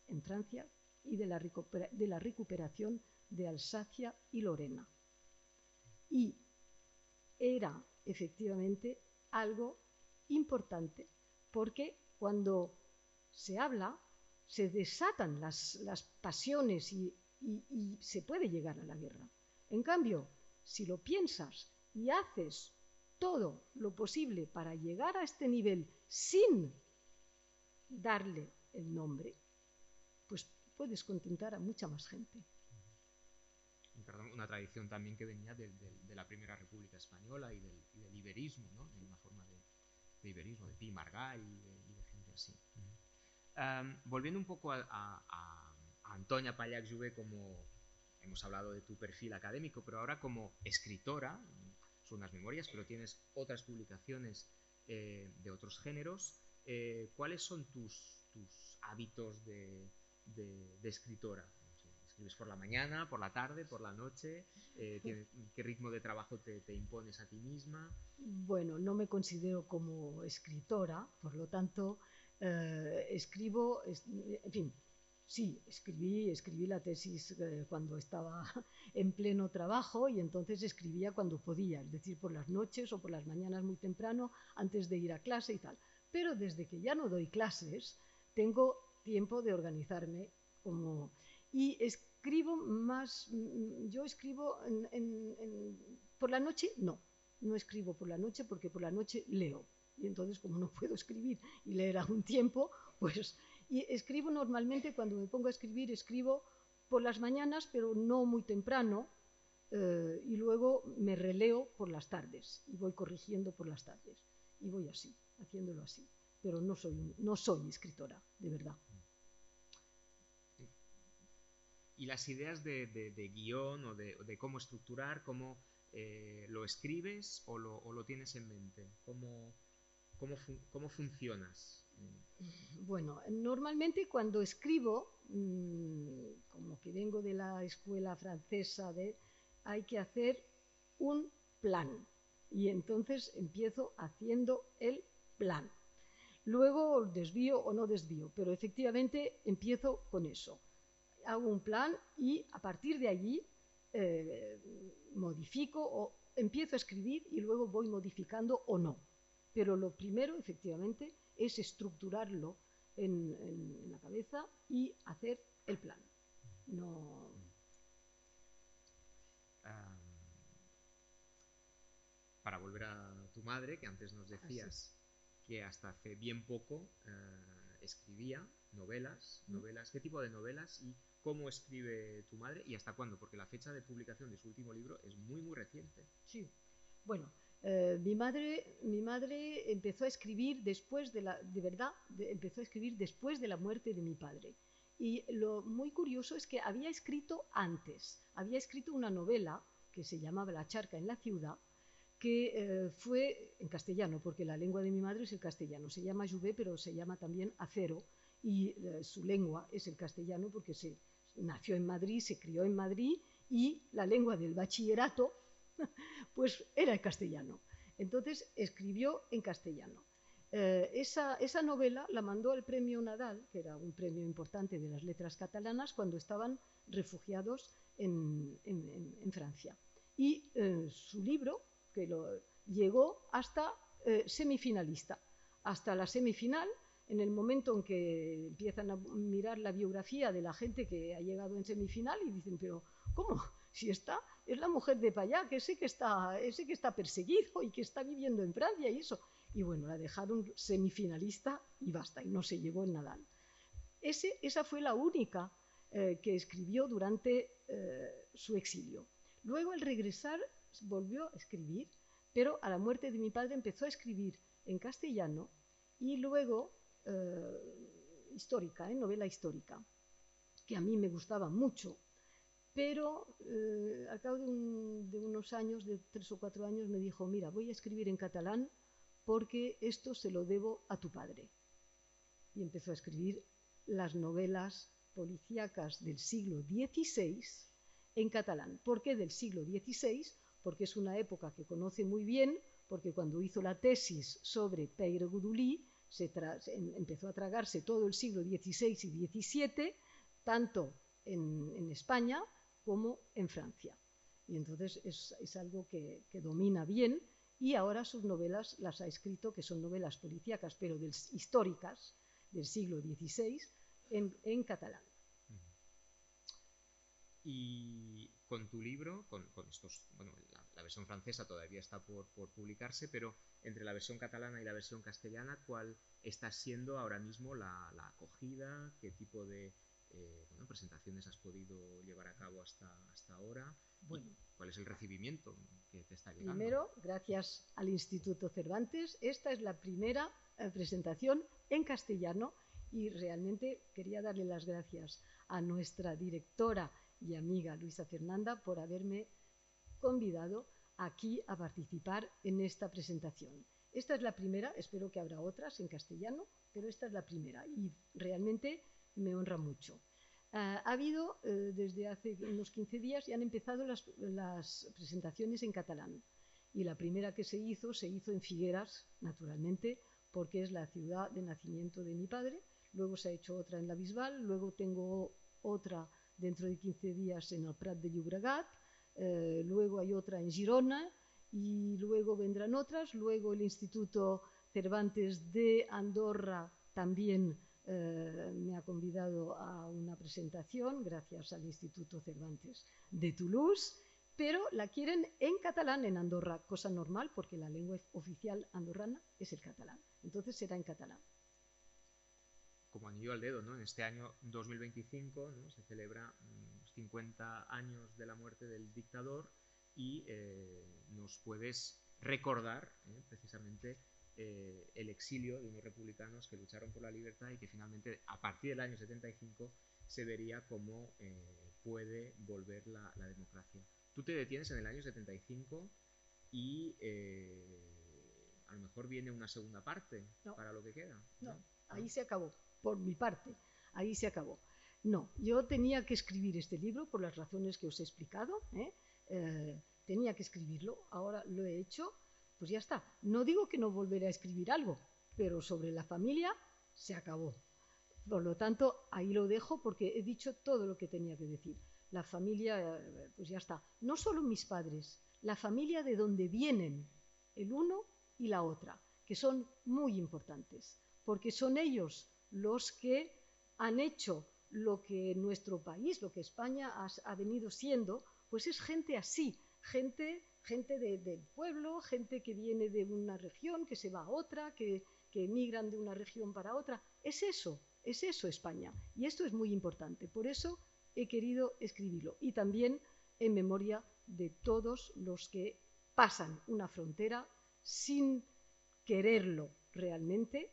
en Francia y de la recuperación de Alsacia y Lorena. Y era efectivamente algo importante porque cuando se habla se desatan las pasiones y se puede llegar a la guerra. En cambio, si lo piensas y haces todo lo posible para llegar a este nivel sin darle el nombre, pues puedes contentar a mucha más gente. Una tradición también que venía de la Primera República Española y del iberismo, ¿no? De una forma de iberismo, de Pi Margall y de gente así. Volviendo un poco a Antonia Pallach Jové, como hemos hablado de tu perfil académico, pero ahora como escritora, son unas memorias, pero tienes otras publicaciones de otros géneros. ¿Cuáles son tus hábitos de escritora? ¿Escribes por la mañana, por la tarde, por la noche? ¿Qué ritmo de trabajo te impones a ti misma? Bueno, no me considero como escritora, por lo tanto, escribo, en fin, sí, escribí la tesis cuando estaba en pleno trabajo y entonces escribía cuando podía, es decir, por las noches o por las mañanas muy temprano, antes de ir a clase y tal. Pero desde que ya no doy clases, tengo tiempo de organizarme como... Y escribo más, yo escribo por la noche, no escribo por la noche porque por la noche leo. Y entonces, como no puedo escribir y leer a un tiempo, pues... Y escribo normalmente, cuando me pongo a escribir, escribo por las mañanas, pero no muy temprano, y luego me releo por las tardes y voy corrigiendo por las tardes. Y voy así, haciéndolo así. Pero no soy escritora, de verdad. Y las ideas de guión o de cómo estructurar, cómo lo escribes o lo tienes en mente, cómo funcionas. Bueno, normalmente cuando escribo, como que vengo de la escuela francesa, hay que hacer un plan. Y entonces empiezo haciendo el plan. Luego desvío o no desvío, pero efectivamente empiezo con eso. Hago un plan y a partir de allí modifico o empiezo a escribir y luego voy modificando o no. Pero lo primero, efectivamente, es estructurarlo en la cabeza y hacer el plan. No... Para volver a tu madre, que antes nos decías que hasta hace bien poco escribía novelas. ¿Qué tipo de novelas y cómo escribe tu madre y hasta cuándo, porque la fecha de publicación de su último libro es muy, muy reciente. Sí, bueno, mi madre empezó a escribir después de verdad, empezó a escribir después de la muerte de mi padre. Y lo muy curioso es que había escrito antes, había escrito una novela que se llamaba La charca en la ciudad, que fue en castellano, porque la lengua de mi madre es el castellano. Se llama Jouvet, pero se llama también Acero, y su lengua es el castellano porque nació en Madrid, se crió en Madrid, y la lengua del bachillerato pues era el castellano. Entonces escribió en castellano. Esa novela la mandó al premio Nadal, que era un premio importante de las letras catalanas, cuando estaban refugiados en Francia. Y su libro, que llegó hasta semifinalista, hasta la semifinal. En el momento en que empiezan a mirar la biografía de la gente que ha llegado en semifinal y dicen, pero ¿cómo? Si está, es la mujer de Payá, que ese que está perseguido y que está viviendo en Francia y eso. Y bueno, la dejaron semifinalista y basta, y no se llevó el Nadal. Esa fue la única que escribió durante su exilio. Luego, al regresar, volvió a escribir, pero a la muerte de mi padre empezó a escribir en castellano y luego histórica, novela histórica, que a mí me gustaba mucho. Pero al cabo de unos años, de 3 o 4 años, me dijo, mira, voy a escribir en catalán porque esto se lo debo a tu padre. Y empezó a escribir las novelas policíacas del siglo XVI en catalán. ¿Por qué del siglo XVI? Porque es una época que conoce muy bien, porque cuando hizo la tesis sobre Pere Gudulí, empezó a tragarse todo el siglo XVI y XVII, tanto en España como en Francia. Y entonces es algo que domina bien, y ahora sus novelas las ha escrito, que son novelas policíacas, pero históricas del siglo XVI, en catalán. Y con tu libro, con estos, bueno, la versión francesa todavía está por publicarse, pero entre la versión catalana y la versión castellana, ¿cuál está siendo ahora mismo la acogida? ¿Qué tipo de presentaciones has podido llevar a cabo hasta ahora? Bueno, ¿cuál es el recibimiento que te está llegando? Primero, gracias al Instituto Cervantes, esta es la primera presentación en castellano, y realmente quería darle las gracias a nuestra directora y amiga Luisa Fernanda por haberme convidado aquí a participar en esta presentación. Esta es la primera, espero que habrá otras en castellano, pero esta es la primera y realmente me honra mucho. Ha habido, desde hace unos 15 días, y han empezado las presentaciones en catalán. Y la primera que se hizo en Figueras, naturalmente, porque es la ciudad de nacimiento de mi padre. Luego se ha hecho otra en la Bisbal, luego tengo otra dentro de 15 días en el Prat de Llobregat, luego hay otra en Girona, y luego vendrán otras. Luego el Instituto Cervantes de Andorra también me ha convidado a una presentación, gracias al Instituto Cervantes de Toulouse, pero la quieren en catalán en Andorra, cosa normal porque la lengua oficial andorrana es el catalán. Entonces será en catalán. Como anillo al dedo, ¿no? En este año 2025, ¿no?, se celebra 50 años de la muerte del dictador y nos puedes recordar precisamente el exilio de unos republicanos que lucharon por la libertad y que finalmente a partir del año 75 se vería cómo puede volver la democracia. Tú te detienes en el año 75 y a lo mejor viene una segunda parte para lo que queda. No, ahí se acabó, por mi parte, ahí se acabó. No, yo tenía que escribir este libro por las razones que os he explicado, tenía que escribirlo, ahora lo he hecho, pues ya está. No digo que no volveré a escribir algo, pero sobre la familia se acabó. Por lo tanto, ahí lo dejo porque he dicho todo lo que tenía que decir. La familia, pues ya está. No solo mis padres, la familia de donde vienen el uno y la otra, que son muy importantes, porque son ellos los que han hecho lo que nuestro país, lo que España ha venido siendo, pues es gente así, gente del pueblo, gente que viene de una región, que se va a otra, que emigran de una región para otra. Es eso España, y esto es muy importante. Por eso he querido escribirlo. Y también en memoria de todos los que pasan una frontera sin quererlo realmente,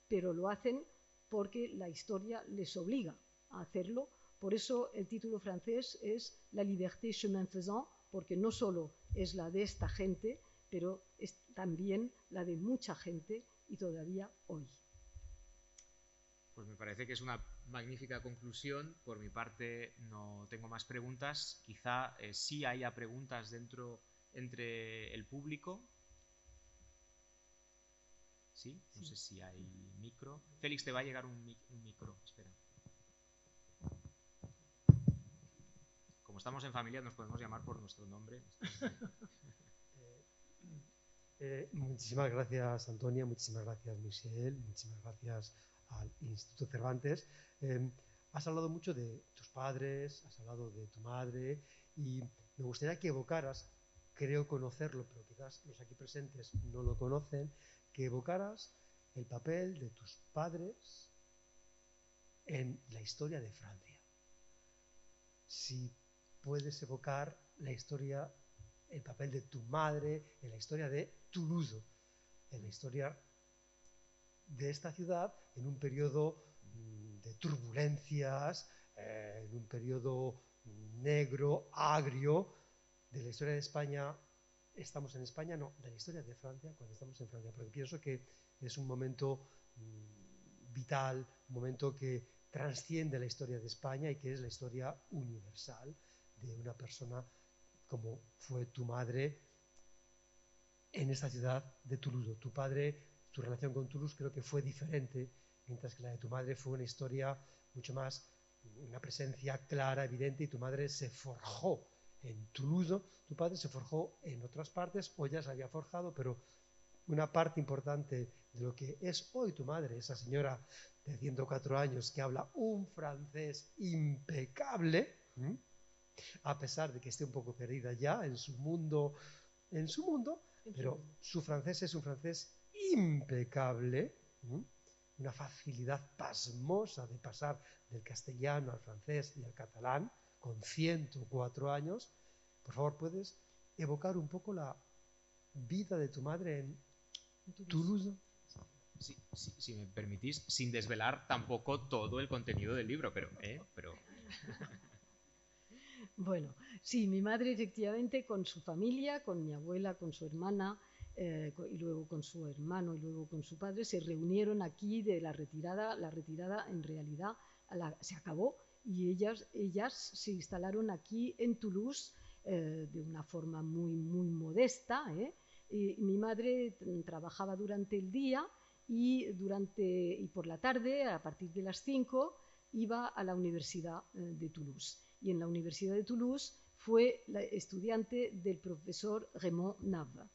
pero lo hacen porque la historia les obliga a hacerlo. Por eso el título francés es La liberté chemin faisant, porque no solo es la de esta gente, pero es también la de mucha gente y todavía hoy. Pues me parece que es una magnífica conclusión. Por mi parte no tengo más preguntas. Quizá sí haya preguntas entre el público. ¿Sí? No sé si hay micro. Félix, te va a llegar un micro. Espera. Como estamos en familia, nos podemos llamar por nuestro nombre. Muchísimas gracias, Antonia. Muchísimas gracias, Michel. Muchísimas gracias al Instituto Cervantes. Has hablado mucho de tus padres, has hablado de tu madre, y me gustaría que evocaras, creo conocerlo, pero quizás los aquí presentes no lo conocen, que evocaras el papel de tus padres en la historia de Francia. Si puedes evocar la historia, el papel de tu madre en la historia de Toulouse, en la historia de esta ciudad en un periodo de turbulencias, en un periodo negro, agrio, de la historia de España. Estamos en España, no, de la historia de Francia, cuando estamos en Francia, porque pienso que es un momento vital, un momento que trasciende la historia de España y que es la historia universal de una persona como fue tu madre en esta ciudad de Toulouse. Tu padre, tu relación con Toulouse creo que fue diferente, mientras que la de tu madre fue una historia mucho más, una presencia clara, evidente, y tu madre se forjó en Toulouse. Tu padre se forjó en otras partes, o ya se había forjado, pero una parte importante de lo que es hoy tu madre, esa señora de 104 años que habla un francés impecable, a pesar de que esté un poco perdida ya en su mundo, pero su francés es un francés impecable, una facilidad pasmosa de pasar del castellano al francés y al catalán con 104 años. Por favor, ¿puedes evocar un poco la vida de tu madre en Toulouse? Sí, si me permitís, sin desvelar tampoco todo el contenido del libro, pero... Bueno, sí, mi madre efectivamente con su familia, con mi abuela, con su hermana, y luego con su hermano y luego con su padre, se reunieron aquí de la retirada. La retirada en realidad se acabó y ellas se instalaron aquí en Toulouse de una forma muy, muy modesta. Y mi madre trabajaba durante el día y por la tarde, a partir de las 5, iba a la Universidad de Toulouse. Y en la Universidad de Toulouse fue la estudiante del profesor Raymond Nave.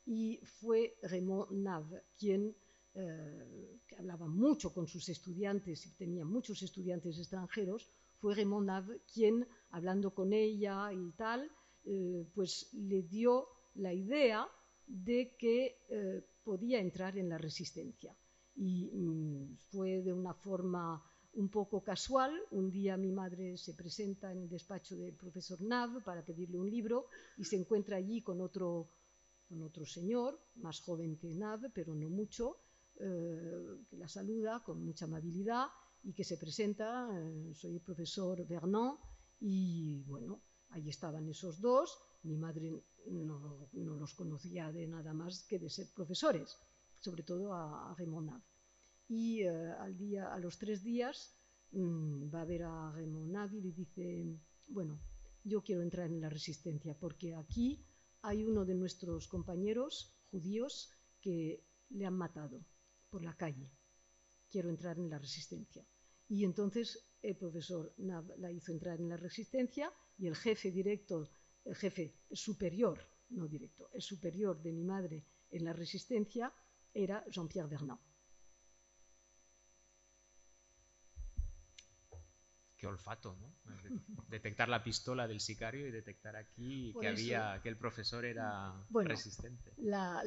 Y fue Raymond Nave quien, que hablaba mucho con sus estudiantes y tenía muchos estudiantes extranjeros, fue Raymond Nave quien, hablando con ella y tal, pues le dio la idea de que podía entrar en la Resistencia. Y fue de una forma un poco casual. Un día mi madre se presenta en el despacho del profesor Nave para pedirle un libro y se encuentra allí con otro señor, más joven que Nave, pero no mucho, que la saluda con mucha amabilidad y que se presenta, soy el profesor Vernon, y bueno, ahí estaban esos dos. Mi madre no los conocía de nada más que de ser profesores, sobre todo a Raymond Nave. Y a los 3 días va a ver a Raymond Nave y le dice: bueno, yo quiero entrar en la Resistencia porque aquí hay uno de nuestros compañeros judíos que le han matado por la calle. Quiero entrar en la Resistencia. Y entonces el profesor Nave la hizo entrar en la Resistencia y el jefe directo, el jefe superior, no directo, el superior de mi madre en la Resistencia era Jean-Pierre Vernant. qué olfato, ¿no? Detectar la pistola del sicario y detectar aquí Por que el profesor era bueno, resistente. La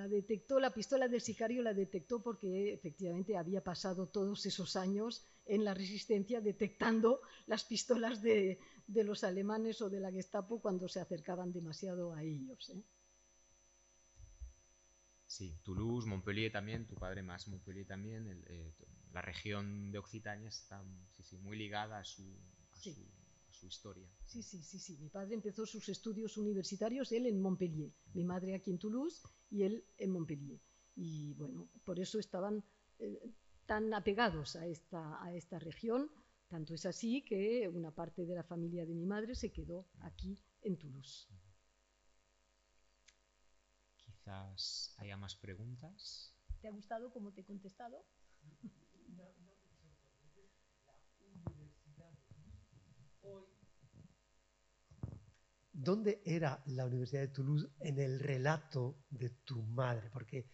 detectó, la pistola del sicario la detectó porque efectivamente había pasado todos esos años en la resistencia detectando las pistolas de los alemanes o de la Gestapo cuando se acercaban demasiado a ellos, ¿eh? Sí, Toulouse, Montpellier también, tu padre más Montpellier también, la región de Occitania está muy ligada a Sí. a su historia. Sí. Mi padre empezó sus estudios universitarios, él en Montpellier, mi madre aquí en Toulouse y él en Montpellier. Y bueno, por eso estaban tan apegados a esta región. Tanto es así que una parte de la familia de mi madre se quedó aquí en Toulouse. Quizás haya más preguntas. ¿Te ha gustado cómo te he contestado? ¿Dónde era la Universidad de Toulouse en el relato de tu madre? Porque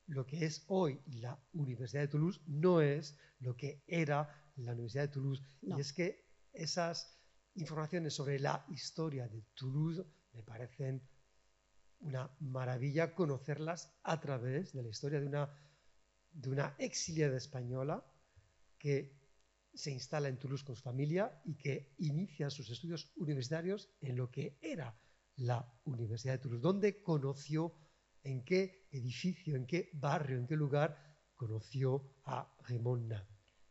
lo que es hoy la Universidad de Toulouse no es lo que era la Universidad de Toulouse. No. Y es que esas informaciones sobre la historia de Toulouse me parecen una maravilla conocerlas a través de la historia de una exiliada española que se instala en Toulouse con su familia y que inicia sus estudios universitarios en lo que era la Universidad de Toulouse. ¿Dónde conoció, en qué edificio, en qué barrio, en qué lugar conoció a Raymond Nain?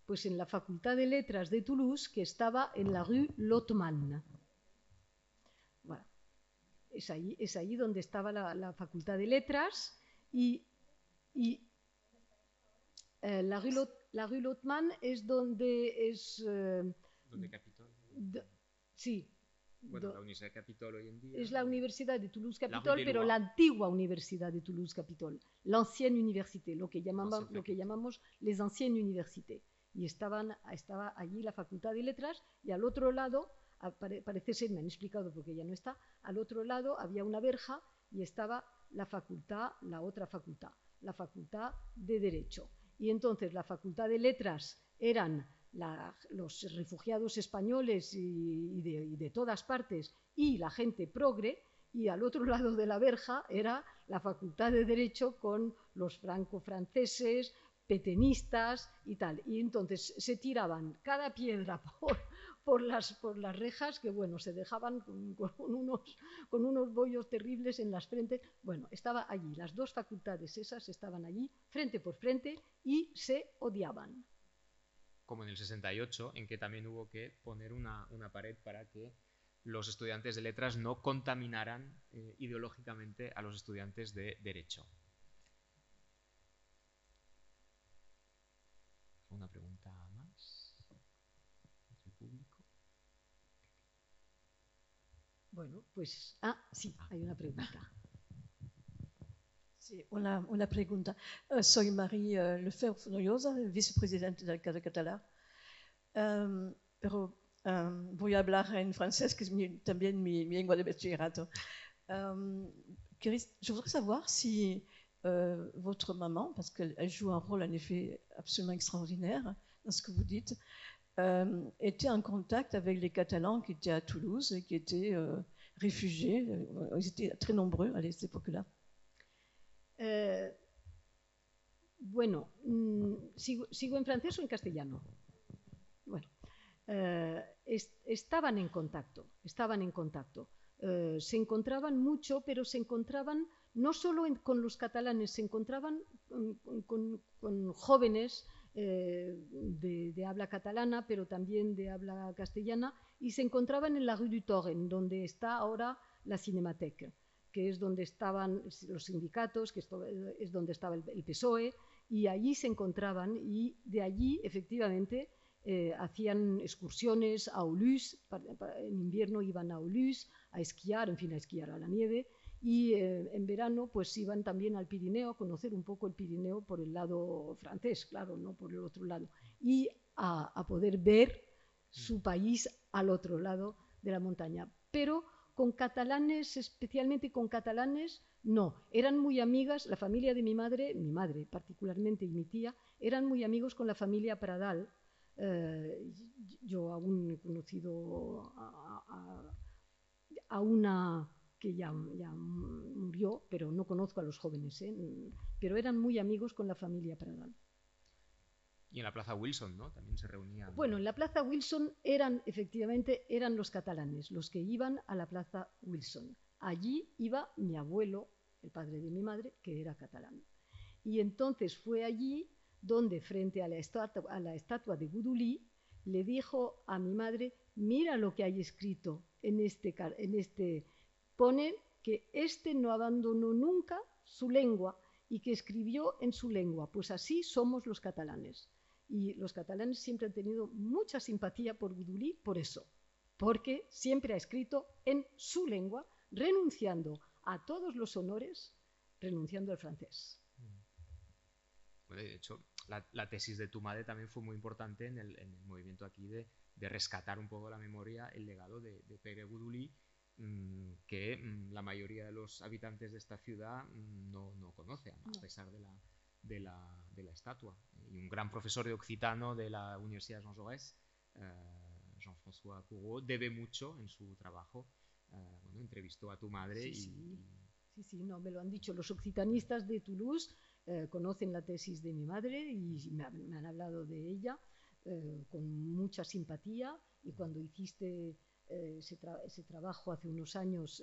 Pues en la Facultad de Letras de Toulouse, que estaba en la rue Lotman. Bueno, es allí donde estaba la Facultad de Letras y la rue Lotman es donde es... ¿Dónde Capitol? Sí. Bueno, la Universidad de Capitol hoy en día. Es la Universidad de Toulouse-Capitol, pero la antigua Universidad de Toulouse-Capitol, l'ancienne université, lo que llamamos les anciennes universités. Y estaba allí la Facultad de Letras y al otro lado, parece ser, me han explicado porque ya no está, al otro lado había una verja y estaba la otra facultad, la Facultad de Derecho. Y entonces la Facultad de Letras eran los refugiados españoles y de todas partes y la gente progre, y al otro lado de la verja era la Facultad de Derecho con los franco-franceses, petenistas y tal. Y entonces se tiraban cada piedra por las rejas, que bueno, se dejaban con unos bollos terribles en las frentes. Bueno, estaba allí, las dos facultades esas estaban allí, frente por frente, y se odiaban. Como en el 68, en que también hubo que poner una pared para que los estudiantes de letras no contaminaran ideológicamente a los estudiantes de derecho. ¿Alguna pregunta más del público? Bueno, pues... sí, hay una pregunta. Sí, una pregunta. Soy María Lefebvre Noyosa, vicepresidente del Cadre Catalán. Pero voy a hablar en francés, que es también mi lengua de bachillerato. Je voudrais savoir si votre maman, parce qu'elle joue un rôle en effet absolument extraordinaire dans ce que vous dites, était en contact avec les Catalans qui étaient à Toulouse et qui étaient réfugiés. Ils étaient très nombreux à cette époque-là. Bueno, ¿sigo en francés o en castellano? Bueno, estaban en contacto. Se encontraban mucho, pero se encontraban no solo con los catalanes, se encontraban con jóvenes de habla catalana, pero también de habla castellana, y se encontraban en la rue du Torrent, donde está ahora la Cinemateca, que es donde estaban los sindicatos, que es donde estaba el PSOE, y allí se encontraban, y de allí efectivamente hacían excursiones a Aulus, en invierno iban a Aulus a esquiar, en fin, a esquiar a la nieve, y en verano pues iban también al Pirineo a conocer un poco el Pirineo por el lado francés, claro, no por el otro lado, y a poder ver su país al otro lado de la montaña. Pero con catalanes, especialmente con catalanes, no. Eran muy amigas, la familia de mi madre particularmente y mi tía, eran muy amigos con la familia Pradal, Yo aún he conocido a una que ya murió, pero no conozco a los jóvenes, pero eran muy amigos con la familia Pradal. Y en la Plaza Wilson, ¿no? También se reunían. Bueno, en la Plaza Wilson efectivamente eran los catalanes los que iban a la Plaza Wilson. Allí iba mi abuelo, el padre de mi madre, que era catalán. Y entonces fue allí donde, frente a la estatua de Gudulí, le dijo a mi madre: mira lo que hay escrito en este. Pone que no abandonó nunca su lengua y que escribió en su lengua. Pues así somos los catalanes. Y los catalanes siempre han tenido mucha simpatía por Gudulí por eso, porque siempre ha escrito en su lengua, renunciando a todos los honores, renunciando al francés. Bueno, de hecho, la tesis de tu madre también fue muy importante en el movimiento aquí de rescatar un poco la memoria, el legado de Pere Gudulí, que la mayoría de los habitantes de esta ciudad no conocen, a pesar de la estatua. Y un gran profesor de occitano de la Universidad Jean Jaurès, Jean-François Courreau, debe mucho en su trabajo. Bueno, entrevistó a tu madre Sí, no, me lo han dicho los occitanistas de Toulouse. Conocen la tesis de mi madre y me han hablado de ella con mucha simpatía, y cuando hiciste ese trabajo hace unos años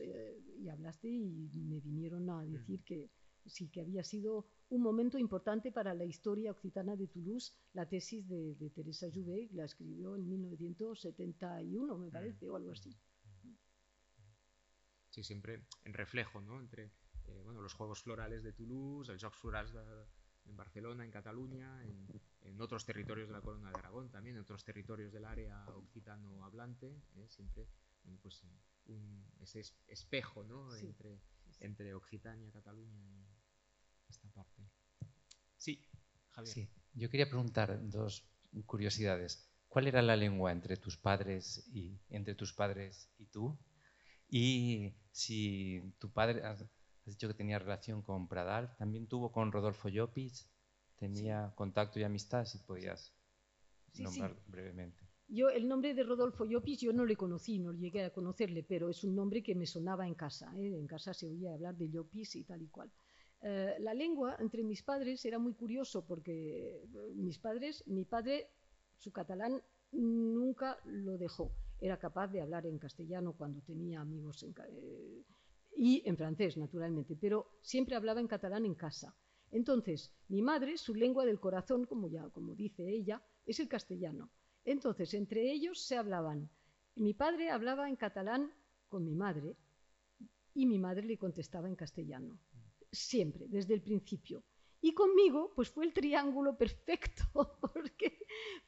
y hablaste, y me vinieron a decir que sí, que había sido un momento importante para la historia occitana de Toulouse, la tesis de Teresa Jouvet, la escribió en 1971, me parece, o algo así. Sí, siempre en reflejo, ¿no? Entre los Juegos Florales de Toulouse, el Jocs Florals en Barcelona, en Cataluña, en otros territorios de la Corona de Aragón también, en otros territorios del área occitano hablante, siempre pues, ese espejo, ¿no? Sí. Entre Occitania, Cataluña y esta parte. Sí, Javier. Sí, yo quería preguntar dos curiosidades. ¿Cuál era la lengua entre tus padres y tú? Y si tu padre, has dicho que tenía relación con Pradal, ¿también tuvo con Rodolfo Llopis? ¿Tenía contacto y amistad? Si podías nombrar brevemente. Yo, el nombre de Rodolfo Llopis, yo no le conocí, no llegué a conocerle, pero es un nombre que me sonaba en casa. En casa se oía hablar de Llopis y tal y cual. La lengua entre mis padres era muy curioso, porque mi padre, su catalán nunca lo dejó. Era capaz de hablar en castellano cuando tenía amigos y en francés, naturalmente, pero siempre hablaba en catalán en casa. Entonces, mi madre, su lengua del corazón, como dice ella, es el castellano. Entonces, entre ellos se hablaban. Mi padre hablaba en catalán con mi madre y mi madre le contestaba en castellano. Siempre, desde el principio. Y conmigo, pues fue el triángulo perfecto,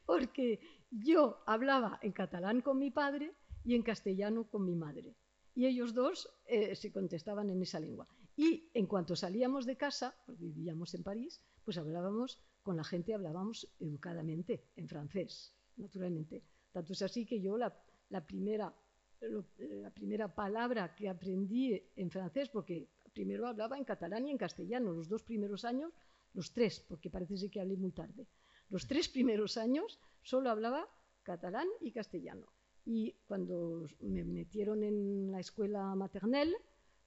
porque yo hablaba en catalán con mi padre y en castellano con mi madre. Y ellos dos se contestaban en esa lengua. Y en cuanto salíamos de casa, porque vivíamos en París, pues hablábamos con la gente, hablábamos educadamente en francés, naturalmente. Tanto es así que yo la primera palabra que aprendí en francés, porque primero hablaba en catalán y en castellano, los 2 primeros años, los 3, porque parece ser que hablé muy tarde. Los 3 primeros años solo hablaba catalán y castellano. Y cuando me metieron en la escuela maternelle,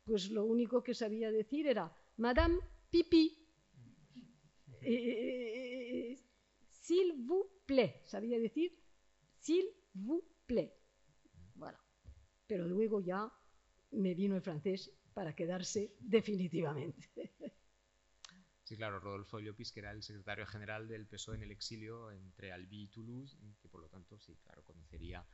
pues lo único que sabía decir era Madame Pipi, s'il vous plaît, sabía decir s'il vous plaît. Bueno, pero luego ya me vino el francés para quedarse definitivamente. Sí, claro, Rodolfo Llopis, que era el secretario general del PSOE en el exilio entre Albi y Toulouse, que por lo tanto, sí, claro, conocería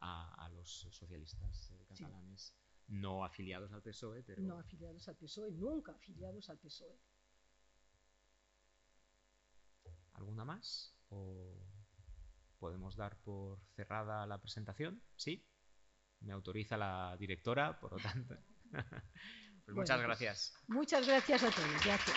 a los socialistas catalanes, no afiliados al PSOE, pero... No afiliados al PSOE, nunca afiliados al PSOE. ¿Alguna más? ¿O podemos dar por cerrada la presentación? ¿Sí? Me autoriza la directora, por lo tanto. Pues muchas gracias. Muchas gracias a todos. Gracias.